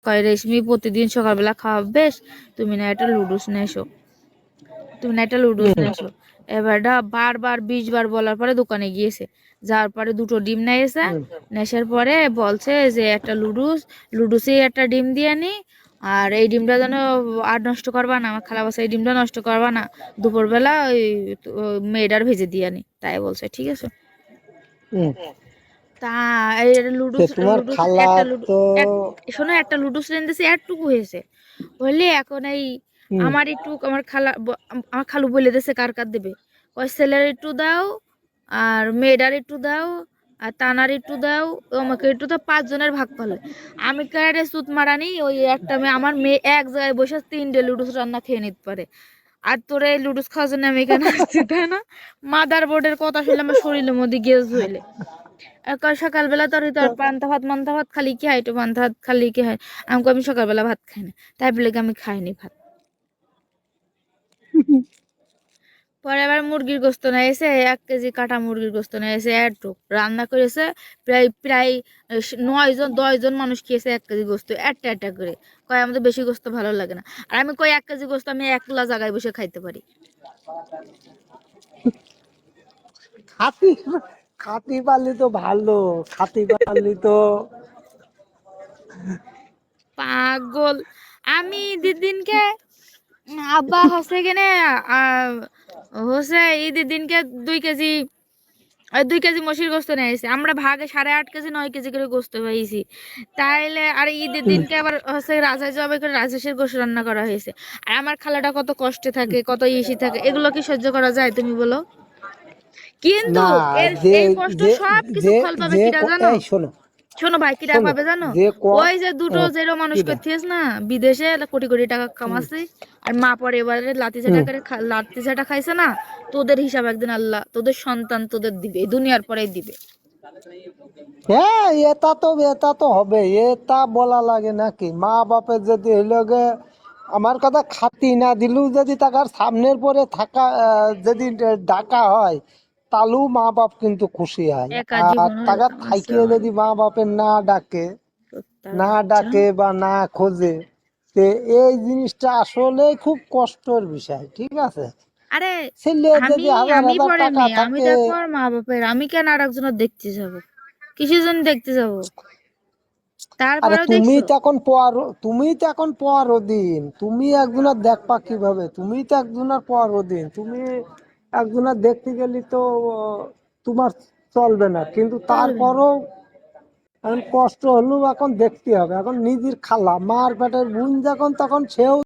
কয় রেশমি প্রতিদিন সকালবেলা খাওয়া বেশ, তুমি না একটা লুডুস নেছো, এবারটা বারবার 20 বার বলার পরে দোকানে গিয়েছে, যাওয়ার পরে 2টো ডিম নিয়েছে, নেশার পরে বলছে যে একটা লুডুসে একটা ডিম দিয়ে নি, আর এই ডিমটা যেন আর নষ্ট করবা না, আমার খালা বাসা এই ডিমটা নষ্ট করবা না, দুপুরবেলা ওই মেয়েটার ভেজে দিয়ে নি, তাই বলছে। ঠিক আছে, তা এই লুডুস তোমার লুডুস খালা একটা লুডু তো শোনো, একটা লুডুস রেন্দেছে এটুকু হয়েছে, বললে এখন এই আমার একটু আমার খালু বলে দিয়েছে কার কার দেবে, ওই ছেলের একটু দাও, আর মেয়েটার একটু দাও, আর তানার একটু দাও, আমাকে একটু দাও, 5 জনের ভাগ পালে আমি কারে সুত মারানি, ওই একটা মেয়ে আমার মেয়ে এক জায়গায় বসে 3টে লুডুস রান্না খেয়ে নিতে পারে, আর তোরা এই লুডুস খাওয়ার জন্য আমি এখানে আসছি, তাই না? মাদার বোর্ডের কথা শুনলে আমার শরীরের মধ্যে গেজ হইলে সকালবেলা তোর পান্তা ভাত খালি কি হয়, একটু পান্তা ভাত খালি কি হয়, আমি সকালবেলা ভাত খাই না, তাই বলে আমি খাইনি ভাত। পরে আবার মুরগির গোস্ত নিয়ে এসে 1 কেজি কাটা মুরগির গোস্ত নিয়ে এসে একটু রান্না করেছে, প্রায় প্রায় 9 জন 10 জন মানুষ খেয়েছে 1 কেজি গোস্ত একটা করে, কয় আমাদের বেশি গোস্ত ভালো লাগে না, আর আমি কই 1 কেজি গোস্ত আমি একলা জায়গায় বসে খাইতে পারি। খাতি খাতি পারলি তো ভালো, খাতি পারলি তো পাগল আমি দিদিনকে আব্বা হচ্ছে কেনে হচ্ছে ঈদের দিনকে 2 কেজি মসির গোস্ত নিয়ে এসেছে, আমরা ভাগে 8.5 কেজি 9 কেজি করে গোস্ত পাইছি, তাইলে আর ঈদের দিনকে আবার হচ্ছে রাজহাঁস জবাই করে রাজহাঁসের গোস্ত রান্না করা হয়েছে, আর আমার খালাটা কত কষ্টে থাকে, কত ইসি থাকে, এগুলো কি সহ্য করা যায় তুমি বলো? কিন্তু না। এর যে এই কষ্ট যে সব কিছু যে ফল পাবে যে কিরা জানো? এই শোনো শোনো ভাই, কিরা শোনো পাবে জানো? যে ওই যে দুটো জেরো মানুষ কিরা করছিস না বিদেশে, কোটি কোটি টাকা কামাচ্ছে, আর মা পরে এবারে লাতি চাটা খাইছে না, তোদের হিসাব একদিন আল্লাহ তোদের সন্তান তোদের দিবে, এই দুনিয়ার পরে দিবে। হ্যাঁ, এটা তো হবে, এটা বলা লাগে নাকি? মা বাপের যদি হইল গে, আমার কথা খাতি না দিলেও যদি তাকার সামনের পরে থাকা যদি ডাকা হয়, তাহলেও মা বাপ কিন্তু খুশি হয়। একা আর জীবনের তাকার আছে থাকিয়ে যদি মা বাপের কুত্তার বাচ্চা। বা না খোঁজে, তে এই জিনিসটা আসলে খুব কষ্টের বিষয়। ঠিক আছে, আরে ছেলে আমি যদি হাজার আমি হাজার পরে টাকা মেয়ে, আমি থাকে, দেখো আর মা বাপের, আমি কেন আর একজনের দেখতে যাব, কিসের জন্য দেখতে যাব? আরে তারপরেও দেখছো তুমি তো এখন পর দিন, তুমি একজনের দেখবা কিভাবে? তুমি তো একজনের পর দিন, তুমি একজনের দেখতে গেলি তো তোমার চলবে না, কিন্তু চলবে না। তারপরও এখন কষ্ট হলেও এখন দেখতে হবে। এখন নিজের খালা মার পেটের বোন যখন, তখন সেও